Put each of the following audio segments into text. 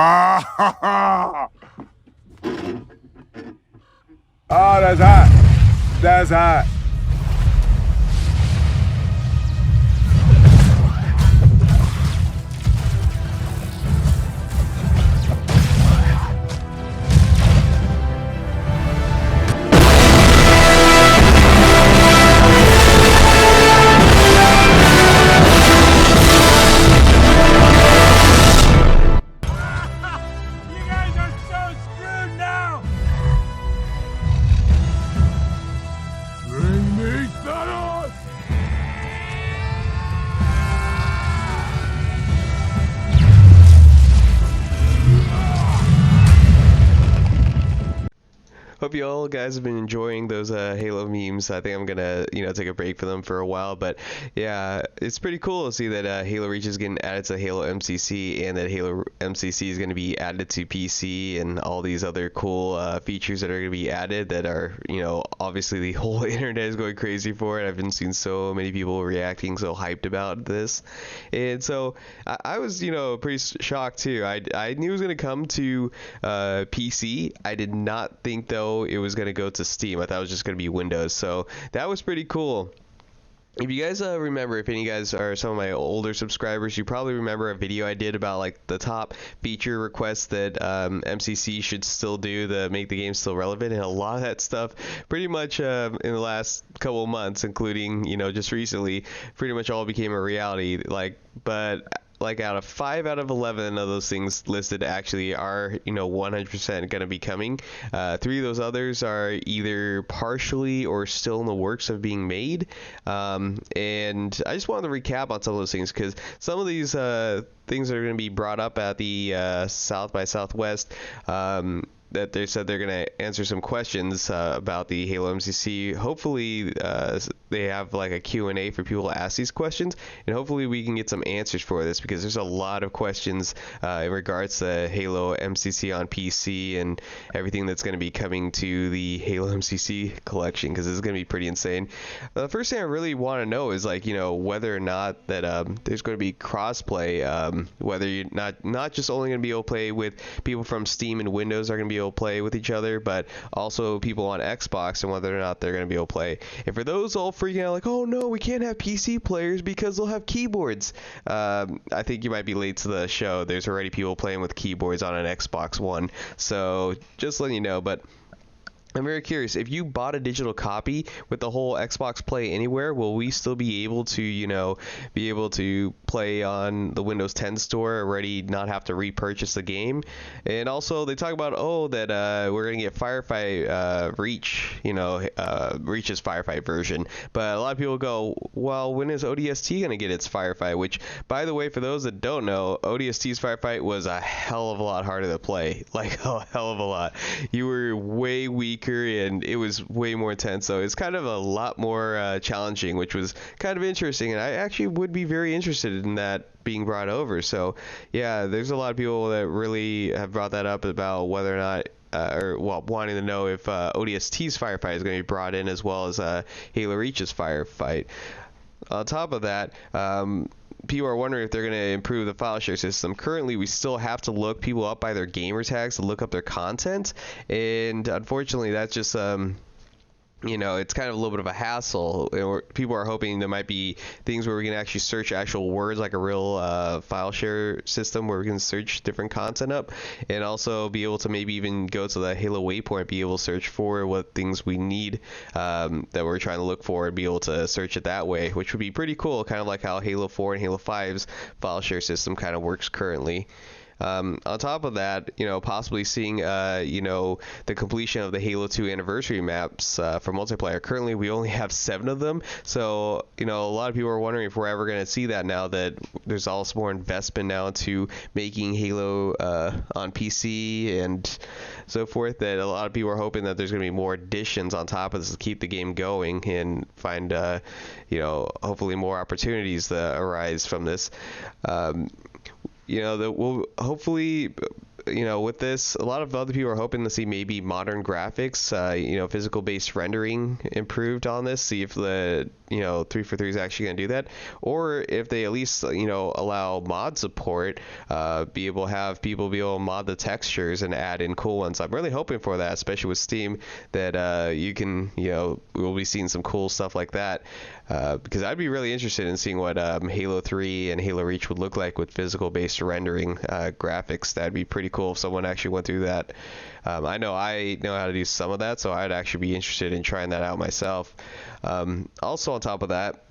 Oh, that's hot. That's hot. Hope you all guys have been enjoying those Halo memes. I think I'm gonna, take a break for them for a while. But yeah, it's pretty cool to see that Halo Reach is getting added to Halo MCC, and that Halo MCC is going to be added to PC, and all these other cool features that are going to be added that are, obviously the whole internet is going crazy for it. I've been seeing so many people reacting so hyped about this, and so I was, pretty shocked too. I knew it was going to come to PC. I did not think though it was going to go to Steam. I thought it was just going to be Windows. So that was pretty cool. If you guys remember, if any of you guys are some of my older subscribers, you probably remember a video I did about like the top feature requests that MCC should still do to make the game still relevant, and a lot of that stuff pretty much in the last couple of months, including just recently, pretty much all became a reality. Like out of 5 out of 11 of those things listed actually are 100% going to be coming. 3 of those others are either partially or still in the works of being made. And I just wanted to recap on some of those things, because some of these things that are going to be brought up at the South by Southwest, that they said they're going to answer some questions about the Halo MCC. Hopefully they have like a Q&A for people to ask these questions, and hopefully we can get some answers for this, because there's a lot of questions in regards to Halo MCC on PC and everything that's going to be coming to the Halo MCC collection, because this is going to be pretty insane. The first thing I really want to know is whether or not that there's going to be crossplay, whether you're not just only going to be able to play with people from Steam and Windows are going to be able to play with each other, but also people on Xbox, and whether or not they're going to be able to play. And for those all freaking out like, oh no, we can't have PC players because they'll have keyboards, I think you might be late to the show. There's already people playing with keyboards on an Xbox One, so just letting you know. But I'm very curious, if you bought a digital copy with the whole Xbox Play Anywhere, will we still be able to play on the Windows 10 store already, not have to repurchase the game? And also they talk about that we're gonna get Firefight Reach, Reach's Firefight version. But a lot of people go, well, when is ODST gonna get its Firefight? Which, by the way, for those that don't know, ODST's Firefight was a hell of a lot harder to play, like a hell of a lot. You were way weaker, and it was way more intense, so it's kind of a lot more challenging, which was kind of interesting, and I actually would be very interested in that being brought over. So yeah, there's a lot of people that really have brought that up about whether or not wanting to know if ODST's Firefight is going to be brought in, as well as Halo Reach's Firefight. On top of that, people are wondering if they're going to improve the file share system. Currently, we still have to look people up by their gamer tags to look up their content, and unfortunately that's just it's kind of a little bit of a hassle. People are hoping there might be things where we can actually search actual words, like a real file share system where we can search different content up, and also be able to maybe even go to the Halo Waypoint, be able to search for what things we need that we're trying to look for, and be able to search it that way, which would be pretty cool, kind of like how Halo 4 and Halo 5's file share system kind of works currently. On top of that, possibly seeing, the completion of the Halo 2 anniversary maps for multiplayer. Currently, we only have 7 of them, so, a lot of people are wondering if we're ever going to see that now that there's also more investment now into making Halo on PC and so forth, that a lot of people are hoping that there's going to be more additions on top of this to keep the game going and find, hopefully more opportunities that arise from this. That will hopefully with this, a lot of other people are hoping to see maybe modern graphics, physical based rendering improved on this. See if the 343 is actually going to do that, or if they at least allow mod support, be able to have people be able to mod the textures and add in cool ones. I'm really hoping for that, especially with Steam, that you can we'll be seeing some cool stuff like that, because I'd be really interested in seeing what Halo 3 and Halo Reach would look like with physical based rendering graphics. That'd be pretty cool if someone actually went through that. I know how to do some of that, so I'd actually be interested in trying that out myself. Also on top of that,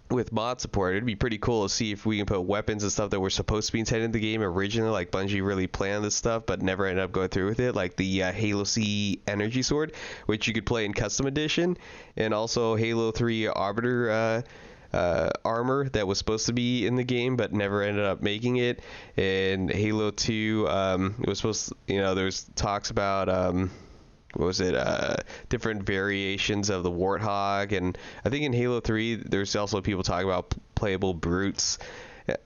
with mod support, it'd be pretty cool to see if we can put weapons and stuff that were supposed to be intended in the game originally, like Bungie really planned this stuff but never ended up going through with it, like the Halo C energy sword, which you could play in custom edition, and also Halo 3 Arbiter armor that was supposed to be in the game but never ended up making it. And Halo 2, it was supposed to, there's talks about different variations of the Warthog, and I think in Halo 3 there's also people talking about playable brutes.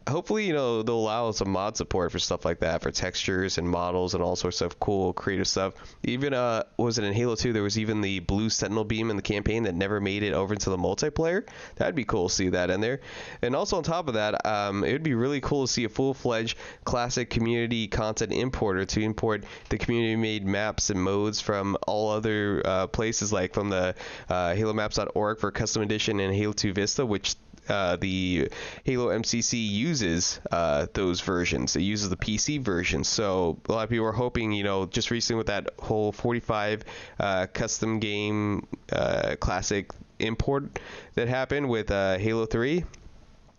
Hopefully, they'll allow some mod support for stuff like that, for textures and models and all sorts of cool creative stuff. Even was it in Halo 2, there was even the blue sentinel beam in the campaign that never made it over into the multiplayer. That'd be cool to see that in there. And also on top of that, it would be really cool to see a full-fledged classic community content importer to import the community-made maps and modes from all other places, like from the halomaps.org for custom edition and Halo 2 Vista, which the Halo MCC uses those versions. It uses the PC version. So a lot of people are hoping, just recently with that whole 45 custom game classic import that happened with Halo 3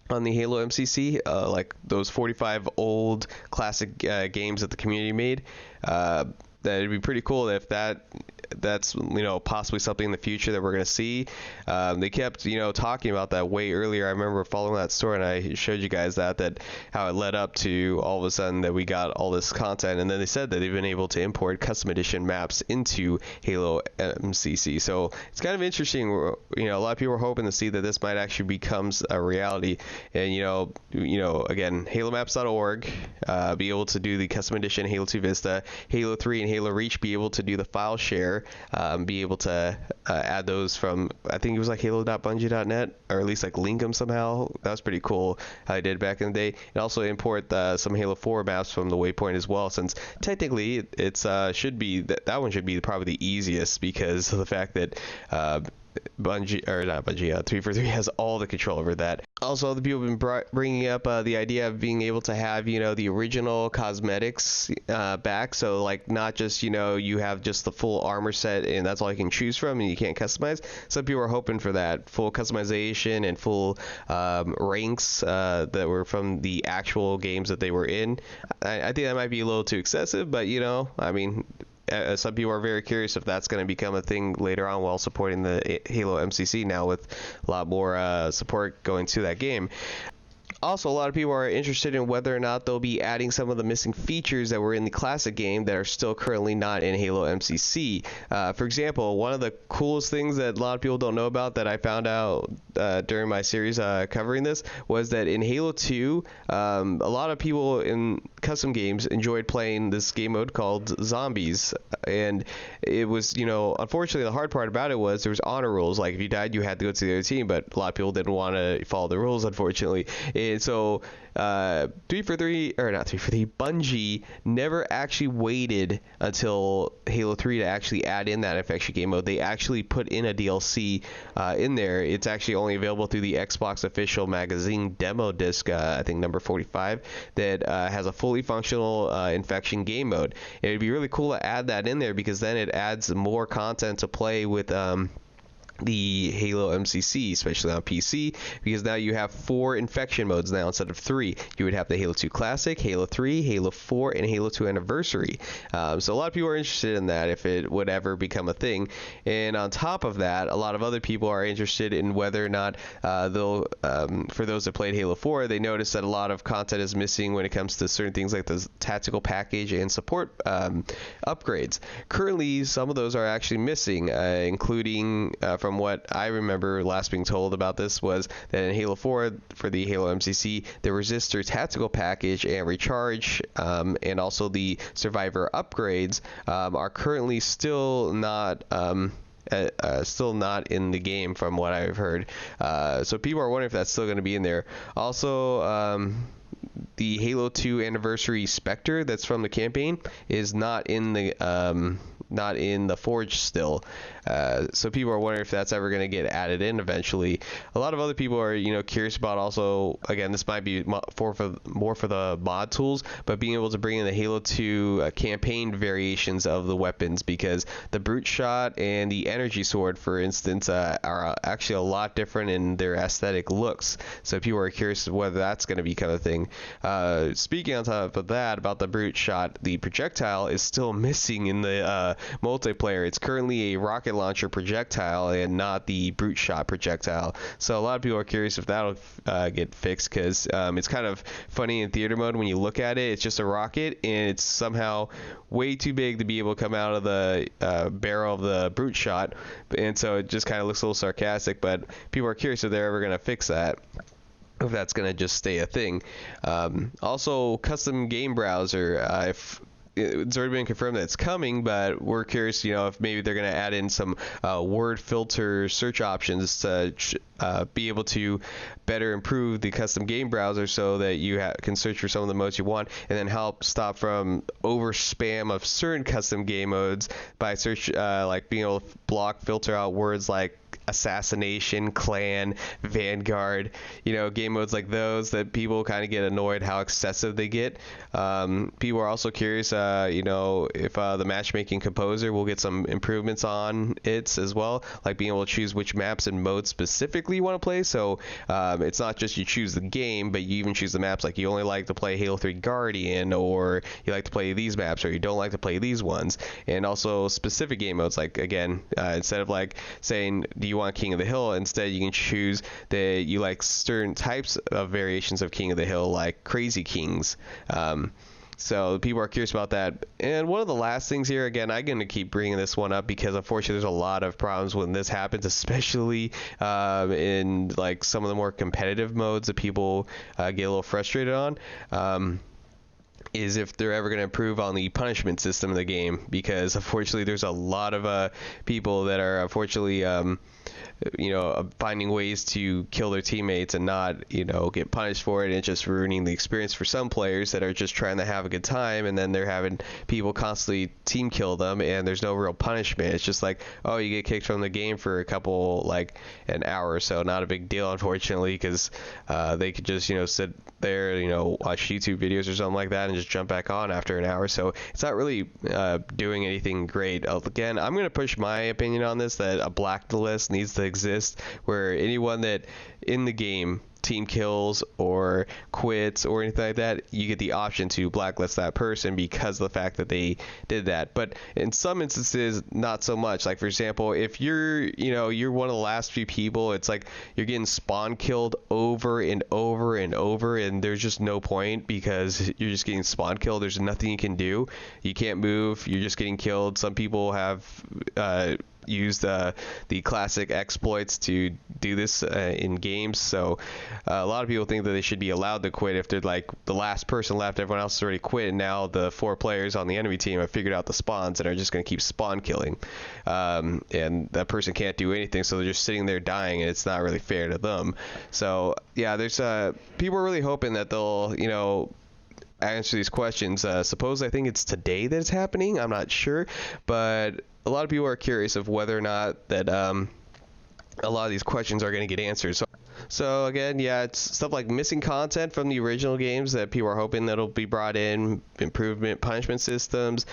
on the Halo MCC, like those 45 old classic games that the community made, that it'd be pretty cool if that's possibly something in the future that we're going to see. They kept talking about that way earlier. I remember following that story and I showed you guys that how it led up to all of a sudden that we got all this content, and then they said that they've been able to import custom edition maps into Halo MCC. So it's kind of interesting. A lot of people are hoping to see that this might actually becomes a reality, and again, halomaps.org be able to do the custom edition Halo 2 Vista, Halo 3 and Halo Reach be able to do the file share, be able to add those from, I think it was like halo.bungie.net, or at least like link them somehow. That was pretty cool how they did back in the day. And also import some Halo 4 maps from the Waypoint as well, since technically it's should be that one should be probably the easiest because of the fact that Bungie, or not Bungie, 343 has all the control over that. Also, other people have been bringing up the idea of being able to have, the original cosmetics back. So, like, not just, you have just the full armor set and that's all you can choose from and you can't customize. Some people are hoping for that full customization and full ranks that were from the actual games that they were in. I think that might be a little too excessive, but, some people are very curious if that's going to become a thing later on while supporting the Halo MCC now, with a lot more support going to that game. Also, a lot of people are interested in whether or not they'll be adding some of the missing features that were in the classic game that are still currently not in Halo MCC. For example, one of the coolest things that a lot of people don't know about that I found out during my series covering this was that in Halo 2, a lot of people in custom games enjoyed playing this game mode called Zombies. And it was, unfortunately, the hard part about it was there was honor rules. Like, if you died, you had to go to the other team, but a lot of people didn't want to follow the rules, unfortunately. And so 343, or not 343, Bungie never actually waited until Halo 3 to actually add in that infection game mode. They actually put in a DLC in there. It's actually only available through the Xbox official magazine demo disc, I think number 45, that has a fully functional infection game mode. And it'd be really cool to add that in there, because then it adds more content to play with the Halo MCC, especially on PC, because now you have 4 infection modes now instead of 3. You would have the Halo 2 Classic, Halo 3, Halo 4, and Halo 2 Anniversary. So a lot of people are interested in that if it would ever become a thing. And on top of that, a lot of other people are interested in whether or not they'll, for those that played Halo 4, they noticed that a lot of content is missing when it comes to certain things like the tactical package and support upgrades. Currently, some of those are actually missing, including from from what I remember last being told about this was that in Halo 4 for the Halo MCC, the Resistor tactical package and recharge and also the survivor upgrades are currently still not in the game from what I've heard. So people are wondering if that's still going to be in there. Also, the Halo 2 Anniversary Spectre that's from the campaign is not in the Forge still. So people are wondering if that's ever going to get added in eventually. A lot of other people are, curious about also, again, this might be more for the mod tools, but being able to bring in the Halo 2 campaign variations of the weapons, because the Brute Shot and the Energy Sword, for instance, are actually a lot different in their aesthetic looks. So people are curious whether that's going to become a thing. Speaking on top of that, about the Brute Shot, the projectile is still missing in the multiplayer. It's currently a rocket launcher projectile and not the Brute Shot projectile. So a lot of people are curious if that'll get fixed, because it's kind of funny in theater mode when you look at it. It's just a rocket and it's somehow way too big to be able to come out of the barrel of the Brute Shot, and so it just kind of looks a little sarcastic. But people are curious if they're ever going to fix that, if that's going to just stay a thing. Also, custom game browser, if it's already been confirmed that it's coming, but we're curious, if maybe they're going to add in some word filter search options to be able to better improve the custom game browser, so that you can search for some of the modes you want, and then help stop from over spam of certain custom game modes by search, like being able to block, filter out words like assassination, clan, vanguard, game modes like those that people kind of get annoyed how excessive they get. People are also curious, if the matchmaking composer will get some improvements on it as well, like being able to choose which maps and modes specifically you want to play. So it's not just you choose the game, but you even choose the maps, like you only like to play Halo 3 Guardian, or you like to play these maps, or you don't like to play these ones. And also specific game modes, like again, instead of like saying, do you want King of the Hill, instead you can choose that you like certain types of variations of King of the Hill, like Crazy Kings. So people are curious about that. And one of the last things here, again, I'm going to keep bringing this one up because unfortunately there's a lot of problems when this happens, especially in like some of the more competitive modes that people get a little frustrated on. Is if they're ever going to improve on the punishment system of the game, because unfortunately there's a lot of people that are unfortunately finding ways to kill their teammates and not get punished for it, and it's just ruining the experience for some players that are just trying to have a good time, and then they're having people constantly team kill them and there's no real punishment. It's just like, oh, you get kicked from the game for a couple, like an hour or so, not a big deal unfortunately, because they could just sit there, watch YouTube videos or something like that and just jump back on after an hour. So it's not really doing anything great. Again, I'm going to push my opinion on this, that a blacklist needs to exist, where anyone that in the game team kills or quits or anything like that, you get the option to blacklist that person because of the fact that they did that. But in some instances, not so much. Like for example, if you're one of the last few people, it's like you're getting spawn killed over and over and over, and there's just no point because you're just getting spawn killed. There's nothing you can do. You can't move. You're just getting killed. Some people have used the classic exploits to do this in games. So a lot of people think that they should be allowed to quit if they're like the last person left, everyone else has already quit, and now the 4 players on the enemy team have figured out the spawns and are just going to keep spawn killing, and that person can't do anything, so they're just sitting there dying, and it's not really fair to them. So yeah, there's people are really hoping that they'll answer these questions. Suppose I think it's today that it's happening, I'm not sure, but a lot of people are curious of whether or not that a lot of these questions are going to get answered. So again, yeah, it's stuff like missing content from the original games that people are hoping that'll be brought in, improvement punishment systems,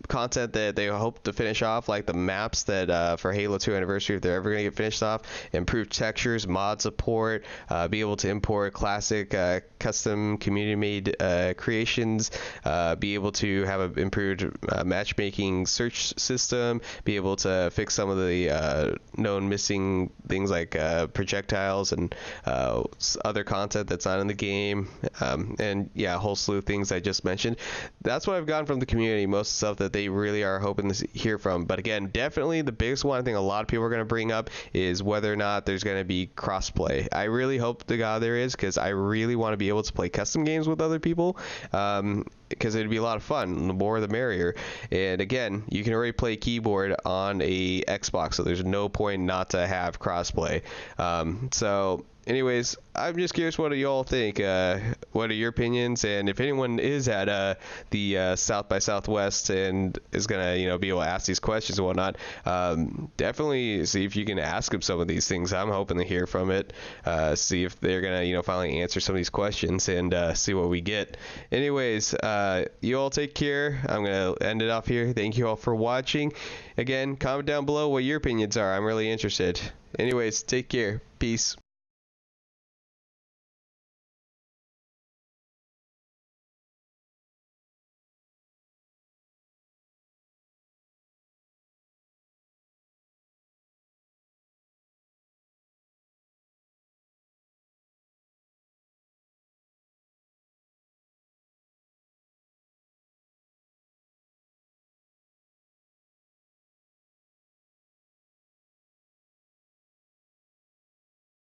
content that they hope to finish off, like the maps that for Halo 2 Anniversary, if they're ever going to get finished off, improved textures, mod support, be able to import classic custom community-made creations, be able to have an improved matchmaking search system, be able to fix some of the known missing things like projectiles and other content that's not in the game, and yeah, a whole slew of things I just mentioned. That's what I've gotten from the community. Most of the stuff that they really are hoping to hear from. But again, definitely the biggest one I think a lot of people are going to bring up is whether or not there's going to be crossplay. I really hope to God there is, because I really want to be able to play custom games with other people. Because it'd be a lot of fun. The more the merrier. And again, you can already play keyboard on a Xbox, so there's no point not to have crossplay. So anyways, I'm just curious what do y'all think. What are your opinions? And if anyone is at the South by Southwest and is gonna be able to ask these questions and whatnot, definitely see if you can ask them some of these things. I'm hoping to hear from it. See if they're gonna finally answer some of these questions and see what we get. Anyways, you all take care. I'm gonna end it off here. Thank you all for watching. Again, comment down below what your opinions are. I'm really interested. Anyways, take care. Peace.